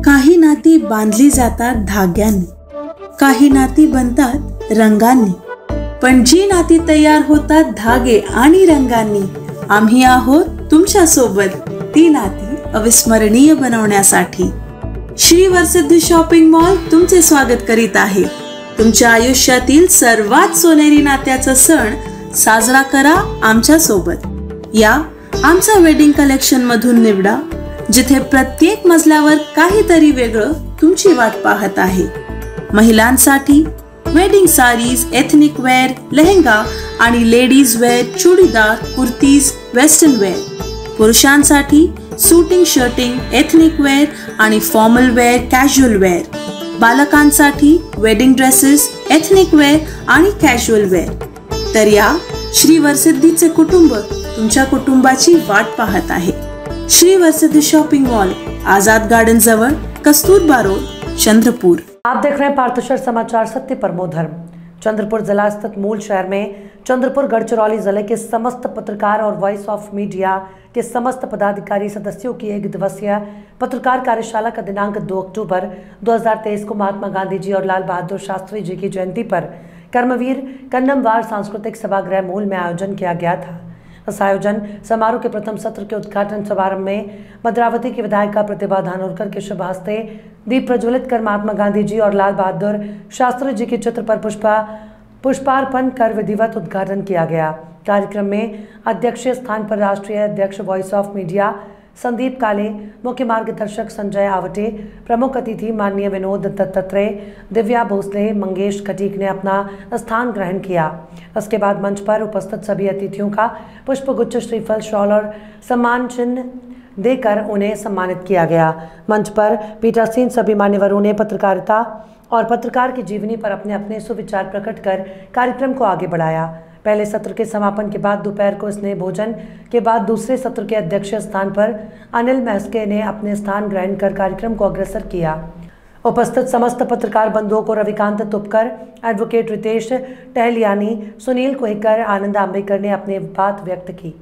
काही नाती बांधली जातात धाग्यांनी, काही नाती बनतात रंगांनी, पण जी नाती तयार होतात धागे आणि रंगांनी, आम्ही आहोत तुमच्या सोबत ती नाती अविस्मरणीय बनवण्यासाठी। श्री वरसिद्धी शॉपिंग मॉल तुमचे स्वागत करीत आहे। तुमच्या आयुष्यातील सर्वात सोनेरी नात्याचा सण साजरा करा आमच्या सोबत। या आमचा वेडिंग कलेक्शन मधून निवडा, जिथे प्रत्येक मजल्यावर काहीतरी वेगळं तुमची वाट पाहत आहे। महिलांसाठी wedding saris, ethnic wear, lehenga आणि ladies wear, churidar, kurtis, western wear. पुरुषांसाठी सूटिंग, शर्टिंग, एथनिक वेअर आणि फॉर्मल वेअर, कॅज्युअल वेअर। बालकांसाठी वेडिंग ड्रेसेस, एथनिक वेअर आणि कॅज्युअल वेअर। तर या श्री वरसिद्धीचे कुटुंब तुमच्या कुटुंबाची वाट पाहत आहे। Shri Varasiddhi shopping mall, Azad garden जवळ, कस्तूरबा रोड, चंद्रपुर। आप देख रहे हैं पार्थशर समाचार, सत्य परमो धर्म। चंद्रपुर जिला स्थित मूल शहर में चंद्रपुर गढ़चिरौली जिले के समस्त पत्रकार और वॉइस ऑफ मीडिया के समस्त पदाधिकारी सदस्यों की 1 दिवसीय पत्रकार कार्यशाला का दिनांक 2 अक्टूबर 2023 को महात्मा गांधी जी और लाल बहादुर शास्त्री जी की जयंती पर कर्मवीर कन्नमवार सांस्कृतिक सभागृह मूल में आयोजन किया गया था। इस आयोजन समारोह के प्रथम सत्र के उद्घाटन समारंभ में भद्रावती की विधायिका प्रतिभा धानोरकर के शुभ हस्ते दीप प्रज्वलित कर महात्मा गांधी जी और लाल बहादुर शास्त्री जी के चित्र पर पुष्पार्पण कर विधिवत उद्घाटन किया गया। कार्यक्रम में अध्यक्षीय स्थान पर राष्ट्रीय अध्यक्ष वॉइस ऑफ मीडिया संदीप काले, मुख्य मार्गदर्शक संजय आवटे, प्रमुख अतिथि माननीय विनोद दत्तात्रेय, दिव्या भोसले, मंगेश खटीक ने अपना स्थान ग्रहण किया। उसके बाद मंच पर उपस्थित सभी अतिथियों का पुष्पगुच्छ, श्रीफल, शॉल और सम्मान चिन्ह देकर उन्हें सम्मानित किया गया। मंच पर पीठासीन सभी मान्यवरों ने पत्रकारिता और पत्रकार की जीवनी पर अपने अपने सुविचार प्रकट कर कार्यक्रम को आगे बढ़ाया। पहले सत्र के समापन के बाद दोपहर को स्नेह भोजन के बाद दूसरे सत्र के अध्यक्ष स्थान पर अनिल महस्के ने अपने स्थान ग्रहण कर कार्यक्रम को अग्रसर किया। उपस्थित समस्त पत्रकार बंधुओं को रविकांत तुपकर, एडवोकेट रितेश टहलियानी, सुनील कोहिकर, आनंद आंबेकर ने अपनी बात व्यक्त की।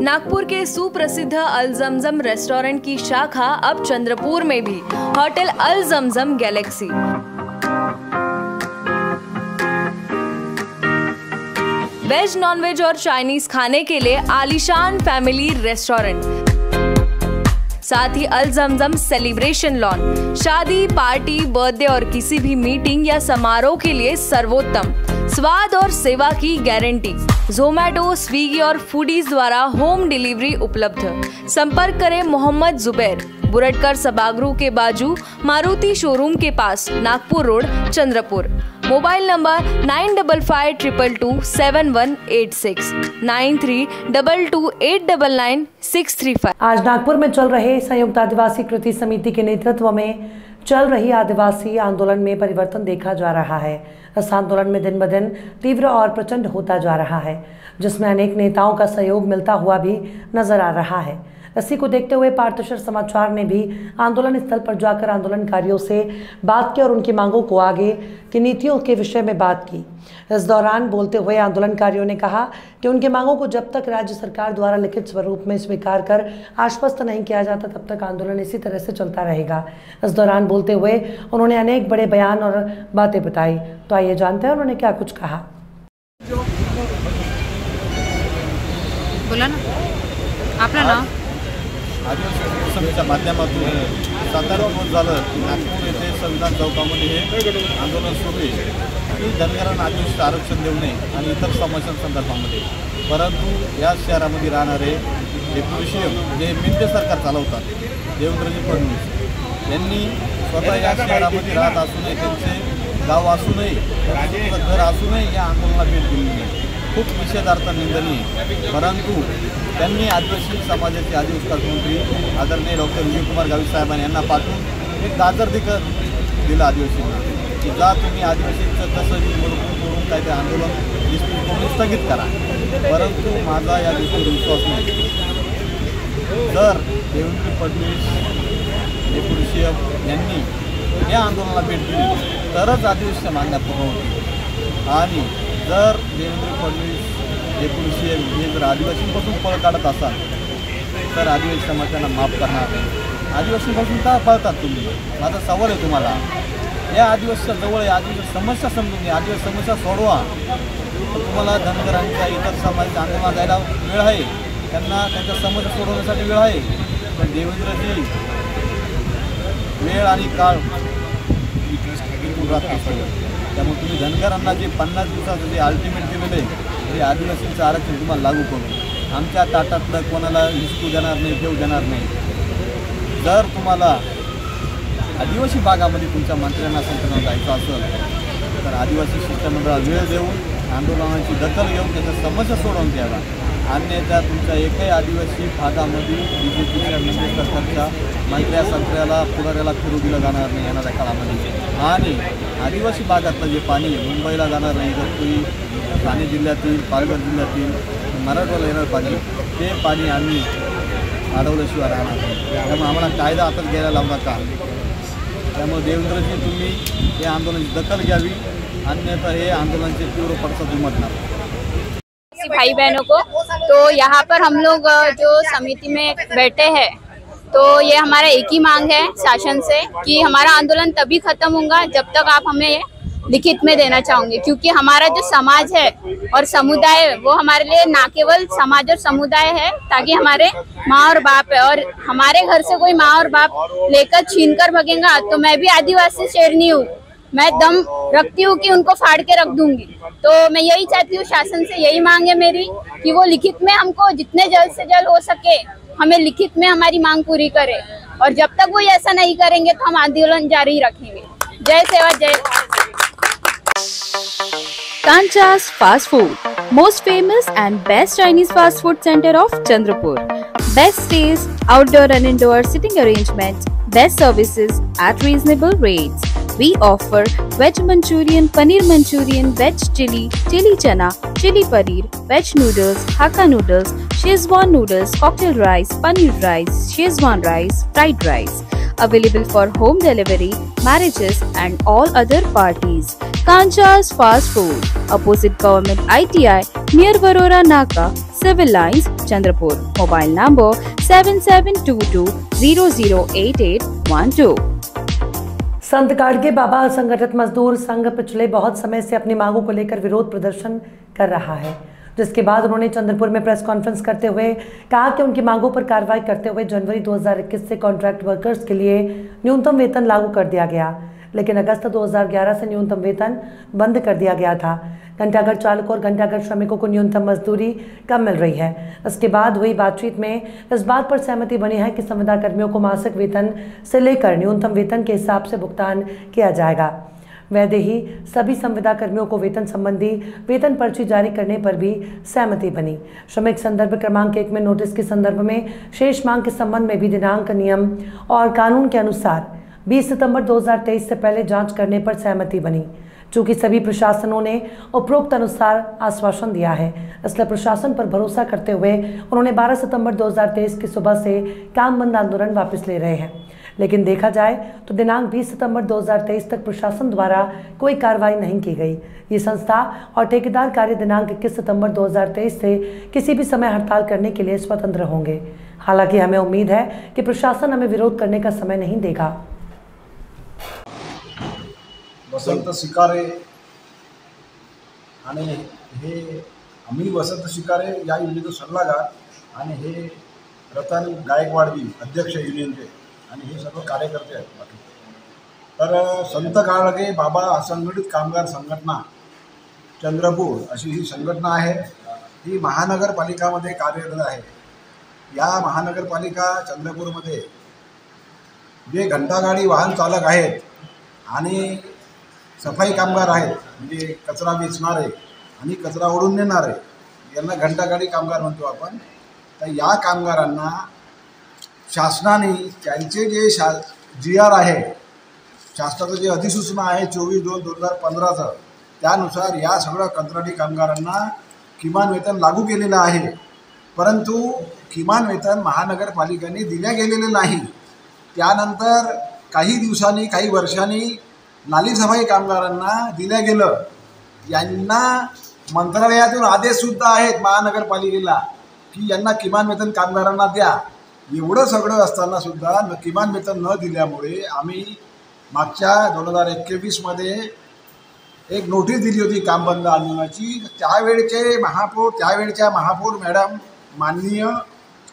नागपुर के सुप्रसिद्ध अल जमजम रेस्टोरेंट की शाखा अब चंद्रपुर में भी, होटल अल जमजम गैलेक्सी। वेज, नॉनवेज और चाइनीज खाने के लिए आलीशान फैमिली रेस्टोरेंट, साथ ही अल जमजम सेलिब्रेशन लॉन। शादी, पार्टी, बर्थडे और किसी भी मीटिंग या समारोह के लिए सर्वोत्तम स्वाद और सेवा की गारंटी। जोमैटो, स्विगी और फूडीज द्वारा होम डिलीवरी उपलब्ध। संपर्क करें मोहम्मद जुबैर, बुरटकर सभागृह के बाजू, मारुति शोरूम के पास, Nagpur road, Chandrapur. Mobile number 9552227186, 9322899635। आज नागपुर में चल रहे संयुक्त आदिवासी कृति समिति के नेतृत्व में चल रही आदिवासी आंदोलन में परिवर्तन देखा जा रहा है। इस आंदोलन में दिन ब दिन तीव्र और प्रचंड होता जा रहा है, जिसमें अनेक नेताओं का सहयोग मिलता हुआ भी नजर आ रहा है। इसी को देखते हुए पार्थशर समाचार ने भी आंदोलन स्थल पर जाकर आंदोलनकारियों से बात की और उनकी मांगों को आगे की नीतियों के विषय में बात की। इस दौरान बोलते हुए आंदोलनकारियों ने कहा कि उनकी मांगों को जब तक राज्य सरकार द्वारा लिखित स्वरूप में स्वीकार कर आश्वस्त नहीं किया जाता, तब तक आंदोलन इसी तरह से चलता रहेगा। इस दौरान बोलते हुए उन्होंने अनेक बड़े बयान और बातें बताई। तो आइए जानते हैं उन्होंने क्या कुछ कहा। बोला ना आपलं नाव। आदिवासी समितीच्या माध्यमातून 7 दिवस झालं नागपूर येथे संविधान चौकामध्ये हे आंदोलन सुरू आहे की धनगरांना आदिवासी आरक्षण देऊ नये आणि इतर समस्यांसंदर्भामध्ये। परंतु या शहरामध्ये राहणारे एपीसीएम जे मिंटे सरकार चालवतात, देवेंद्रजी फडणवीस यांनी स्वतः या शहरामध्ये राहत असूनही, त्यांचे गाव असूनही, घर असूनही या आंदोलनाला भेट दिली नाही। खूप निषेधार्थ निंदनीय। परंतु त्यांनी आदिवासी समाजाचे आदी विकास मंत्री आदरणीय डॉक्टर विजयकुमार गावित साहेबांनी यांना पाठवून एक गाजर दिलं आदिवासींना की जा तुम्ही आदिवासींचं कसं मोडून काय ते आंदोलन स्थगित करा। परंतु माझा या गोष्टीवर विश्वास नाही। जर देवेंद्र फडणवीस एपीसीएम यांनी या आंदोलनाला भेट दिली तरच आदिवासीच्या मागण्या पूर्ण होतील। आणि जर देवेंद्र फडणवीस एपीसीएम हे जर आदिवासींपासून पळ काढत असाल तर आदिवासी समाजाला माफ करणार नाही आदिवासीपासून का पळतात तुम्ही? माझा सवाल आहे तुम्हाला, या आदिवासीच्या जवळ आहे, आदिवासी समस्या समजून घ्या, आदिवासी समस्या सोडवा. तर तुम्हाला धनगरांच्या इतर समाजाच्या आंदोलनात जायला वेळ आहे, त्यांना त्यांच्या समस्या सोडवण्यासाठी वेळ आहे. पण देवेंद्रजी वेळ आणि काळ त्यामुळे तुम्ही धनगरांना जे 50 दिवसाचं जे अल्टिमेट दिलेलं आहे ते आदिवासींचं आरक्षण तुम्हाला लागू करू. आमच्या ताटातलं कोणाला हिसकू देणार नाही, देऊ देणार नाही. जर तुम्हाला आदिवासी भागामध्ये तुमच्या मंत्र्यांना संकलन जायचं असेल तर आदिवासी शिष्टमंडळाला वेळ देऊन आंदोलनाची दखल घेऊन त्याच्या समस्या सोडवून द्यावा. अन्यथा तुमच्या एकही आदिवासी भागामध्ये BJPच्या केंद्र सरकारच्या मंत्र्या संत्र्याला पुढाऱ्याला फिरू दिलं जाणार नाही येणाऱ्या काळामध्ये. आणि आदिवासी भागातलं जे पाणी मुंबईला जाणार नाही, इगतपुरी ठाणे जिल्ह्यातील, पालघर जिल्ह्यातील, मराठवाड्याला येणार पाणी, ते पाणी आम्ही अडवल्याशिवाय राहणार नाही. त्यामुळे आम्हाला कायदा हातात घ्यायला लावू नका. त्यामुळे देवेंद्रजी तुम्ही या आंदोलनाची दखल घ्यावी, अन्यथा हे आंदोलनाचे तीव्र पडसाद उमटणार. भाई बहनों को तो यहाँ पर हम लोग जो समिति में बैठे हैं तो ये हमारा एक ही मांग है शासन से कि हमारा आंदोलन तभी खत्म होगा जब तक आप हमें लिखित में देना चाहोगे, क्योंकि हमारा जो समाज है और समुदाय वो हमारे लिए ना केवल समाज और समुदाय है, ताकि हमारे माँ और बाप है, और हमारे घर से कोई माँ और बाप लेकर छीन कर भगेगा तो मैं भी आदिवासी शेरनी हूँ, मैं दम रखती हूँ कि उनको फाड़ के रख दूंगी. तो मैं यही चाहती हूँ, शासन से यही मांग है मेरी कि वो लिखित में हमको जितने जल्द से जल्द हो सके हमें लिखित में हमारी मांग पूरी करे, और जब तक वो ऐसा नहीं करेंगे तो हम आंदोलन जारी रखेंगे. जय सेवा जय. Kancha's Fast Food, most famous and best Chinese fast food center of Chandrapur. Best stays, outdoor and indoor sitting arrangements, best services at reasonable rates. We offer veg Manchurian, paneer Manchurian, veg chili, chili chana, chili paneer, veg noodles, Hakka noodles, Szechuan noodles, cocktail rice, paneer rice, Szechuan rice, fried rice. Available for home delivery, marriages and all other parties. Kancha's Fast Food, opposite Government ITI, near Varora Naka, Civil Lines, Chandrapur. Mobile number 7722008812. संत गाडगे बाबा असंगठित मजदूर संघ पिछले बहुत समय से अपनी मांगों को लेकर विरोध प्रदर्शन कर रहा है, जिसके बाद उन्होंने चंद्रपुर में प्रेस कॉन्फ्रेंस करते हुए कहा कि उनकी मांगों पर कार्रवाई करते हुए जनवरी 2021 से कॉन्ट्रैक्ट वर्कर्स के लिए न्यूनतम वेतन लागू कर दिया गया, लेकिन अगस्त 2011 से न्यूनतम वेतन बंद कर दिया गया था. घंटाघर चालकों और घंटाघर श्रमिकों को न्यूनतम मजदूरी कम मिल रही है. इसके बाद हुई बातचीत में इस बात पर सहमति बनी है कि संविदा कर्मियों को मासिक वेतन से लेकर न्यूनतम वेतन के हिसाब से भुगतान किया जाएगा. वैसे ही सभी संविदा कर्मियों को वेतन संबंधी वेतन पर्ची जारी करने पर भी सहमति बनी. श्रमिक संदर्भ क्रमांक 1 में नोटिस के संदर्भ में शेष मांग के संबंध में भी दिनांक, नियम और कानून के अनुसार 20 सितंबर 2023 से पहले जांच करने पर सहमति बनी. चूंकि सभी प्रशासनों ने उपरोक्त अनुसार आश्वासन दिया है, इसलिए प्रशासन पर भरोसा करते हुए उन्होंने 12 सितंबर 2023 की सुबह से काम बंद आंदोलन वापस ले रहे हैं. लेकिन देखा जाए तो दिनांक 20 सितंबर 2023 तक प्रशासन द्वारा कोई कार्रवाई नहीं की गई. ये संस्था और ठेकेदार कार्य दिनांक 21 सितंबर 2023 से किसी भी समय हड़ताल करने के लिए स्वतंत्र होंगे. हालांकि हमें उम्मीद है कि प्रशासन हमें विरोध करने का समय नहीं देगा. वसंत शिकारे आणि हे आम्ही वसंत शिकारे या युनियनचे सल्लागार आणि हे रतन गायकवाडजी अध्यक्ष युनियनचे आणि हे सर्व कार्यकर्ते आहेत. तर संत गाडगे बाबा असंघटित कामगार संघटना चंद्रपूर अशी ही संघटना आहे. ही महानगरपालिकामध्ये कार्यरत आहे. या महानगरपालिका चंद्रपूरमध्ये जे घंटागाडी वाहन चालक आहेत आणि सफाई कामगार आहेत, म्हणजे कचरा वेचणारे आणि कचरा ओढून नेणारे, यांना घंटागाडी कामगार म्हणतो आपण. तर या कामगारांना शासनाने त्यांचे जे GR आहे, शासनाचं जे अधिसूचना आहे 24/2/2015चं, त्यानुसार या सगळ्या कंत्राटी कामगारांना किमान वेतन लागू केलेलं आहे. परंतु किमान वेतन महानगरपालिकेने दिल्या गेलेले नाही. त्यानंतर काही दिवसांनी, काही वर्षांनी नाली सफाई कामगारांना दिल्या गेलं. यांना मंत्रालयातून आदेशसुद्धा आहेत महानगरपालिकेला की यांना किमान वेतन कामगारांना द्या. एवढं सगळं असताना सुद्धा किमान वेतन न दिल्यामुळे आम्ही मागच्या 2021मध्ये एक नोटीस दिली होती काम बंद आंदोलनाची. त्यावेळच्या महापौर मॅडम माननीय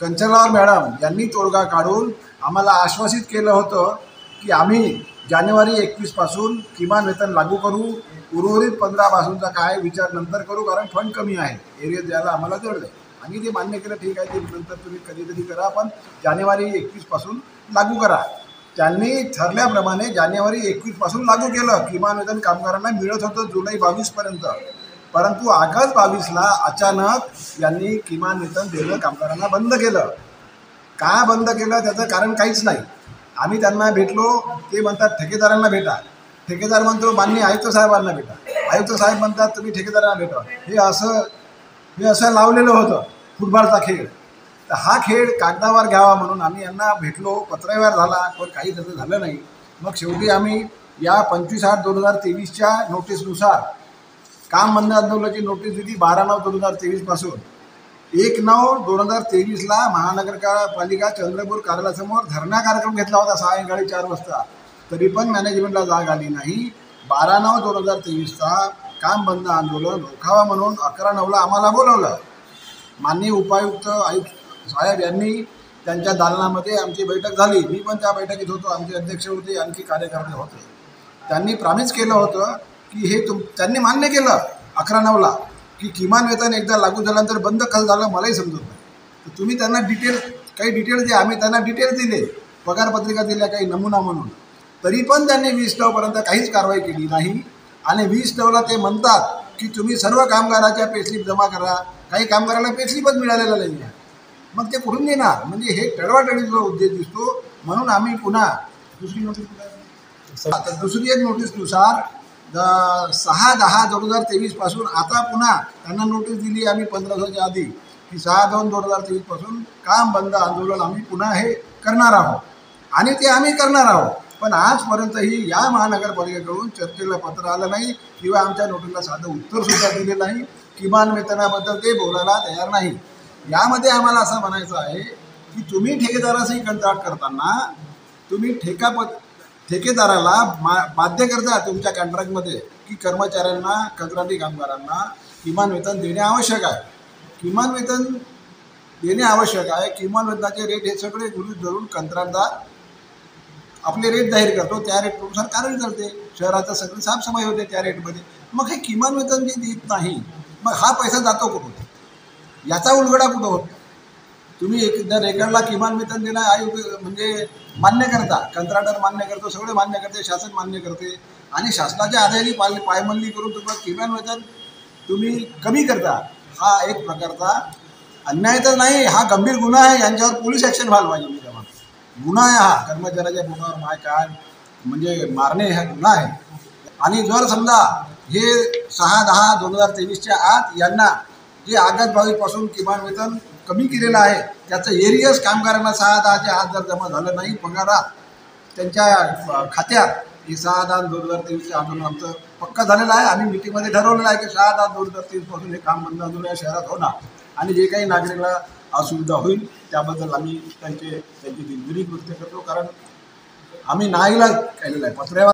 कंचनराव मॅडम यांनी तोडगा काढून आम्हाला आश्वासित केलं होतं की आम्ही जानेवारी 21पासून किमान वेतन लागू करू, उर्वरित 15पासूनचा काय विचार नंतर करू, कारण फंड कमी आहे, एरिया द्यायला आम्हाला जड आहे. आम्ही ते मान्य केलं, ठीक आहे, ते नंतर तुम्ही कधीतरी करा, पण जानेवारी 21पासून लागू करा. त्यांनी ठरल्याप्रमाणे जानेवारी 21पासून लागू केलं. किमान वेतन कामगारांना मिळत होतं जुलै 22पर्यंत, परंतु ऑगस्ट 22ला अचानक यांनी किमान वेतन देणं कामगारांना बंद केलं. का बंद केलं त्याचं कारण काहीच नाही. आम्ही त्यांना भेटलो, ते म्हणतात ठेकेदारांना भेटा. ठेकेदार म्हणतो माननीय आयुक्त साहेबांना भेटा. आयुक्त साहेब म्हणतात तुम्ही ठेकेदारांना भेटा. हे असं लावलेलं होतं फुटबॉलचा खेळ. तर हा खेळ कागदावर घ्यावा म्हणून आम्ही यांना भेटलो, पत्रव्यवहार झाला, पण काही त्याचं झालं नाही. मग शेवटी आम्ही या 25/8/2023च्या नोटीसनुसार काम बंद आंदोलनाची नोटीस दिली 12/9/2023पासून. 1/9/2023ला महानगरपालिका चंद्रपूर कार्यालयासमोर धरणा कार्यक्रम घेतला होता सायंकाळी 4 वाजता. तरी पण मॅनेजमेंटला जाग आली नाही. 12/9/2023चा काम बंद आंदोलन रोखावा म्हणून 11/9ला आम्हाला बोलवलं. माननीय उपायुक्त आयुक्त साहेब यांनी त्यांच्या दालनामध्ये आमची बैठक झाली. मी पण त्या बैठकीत होतो, आमचे अध्यक्ष होते, आणखी कार्यकर्ते होते. त्यांनी प्रॉमिस केलं होतं की त्यांनी मान्य केलं 11/9ला की किमान वेतन एकदा लागू झाल्यानंतर बंद कसं झालं मलाही समजत नाही. तर तुम्ही त्यांना काही डिटेल्स द्या. आम्ही त्यांना डिटेल्स दिले, पगारपत्रिका दिल्या काही नमुना म्हणून. तरी पण त्यांनी 20/9पर्यंत काहीच कारवाई केली नाही. आणि 20/9ला ते म्हणतात की तुम्ही सर्व कामगाराच्या पेस्लिप जमा करा. काही कामगारांना पेस्लिपच मिळालेला नाही आहे. मग ते कुठून देणार? म्हणजे हे टळवाटळीचा उद्देश दिसतो. म्हणून आम्ही पुन्हा दुसरी एक नोटीसनुसार 6/10/2023पासून आता पुन्हा त्यांना नोटीस दिली आम्ही 15 दिवसाच्या आधी की 6/2/2023पासून काम बंद आंदोलन आम्ही पुन्हा हे करणार आहोत. आणि ते आम्ही करणार आहोत. पण आजपर्यंतही या महानगरपालिकेकडून चर्चेला पत्र आलं नाही किंवा आमच्या नोटीसला साधं उत्तरसुद्धा दिलं नाही. किमान वेतनाबद्दल ते बोलायला तयार नाही. यामध्ये आम्हाला असं म्हणायचं आहे की तुम्ही ठेकेदाराशी कंत्राट करताना तुम्ही ठेकेदाराला बाध्य करता तुमच्या कॉन्ट्रॅक्टमध्ये की कर्मचाऱ्यांना, कंत्राटी कामगारांना किमान वेतन देणे आवश्यक आहे. किमान वेतन देणे आवश्यक आहे. किमान वेतनाचे रेट हे सगळे गृहीत धरून कंत्राटदार आपले रेट जाहीर करतो. त्या रेटनुसार कार्य करते. शहराचं सगळं साफसफाई होते त्या रेटमध्ये. मग हे किमान वेतन जे देत नाही, मग हा पैसा जातो कुठून? याचा उलगडा कुठं होतो? तुम्ही जर एकाला किमान वेतन देणं म्हणजे मान्य करता, कंत्राटदार मान्य करतो, सगळे मान्य करते, शासन मान्य करते, आणि शासनाच्या आधारे पायमल्ली करून तुम्हाला किमान वेतन तुम्ही कमी करता. हा एक प्रकारचा अन्याय तर नाही, हा गंभीर गुन्हा आहे. यांच्यावर पोलीस ॲक्शन व्हायला पाहिजे. मी तेव्हा गुन्हा आहे हा. कर्मचाऱ्याच्या पोटावर काय म्हणजे मारणे हा गुन्हा आहे. आणि जर समजा हे 6/10/2023च्या आत यांना जे ऑगस्ट 22पासून किमान वेतन कमी केलेलं आहे त्याचं एरियस कामगारांना 6/10च्या आत जर जमा झालं नाही पगारात त्यांच्या खात्यात, हे 6/10/2023चे आंदोलन आमचं पक्का झालेलं आहे. आम्ही मिटिंगमध्ये ठरवलेलं आहे की 6/10/2023पासून हे काम बंद आंदोलन या शहरात होणार. आणि जे काही नागरिकांना असुविधा होईल त्याबद्दल आम्ही त्यांची दिलगिरी व्यक्त करतो. कारण आम्ही नाईलाज केलेलं आहे. पत्र्यावर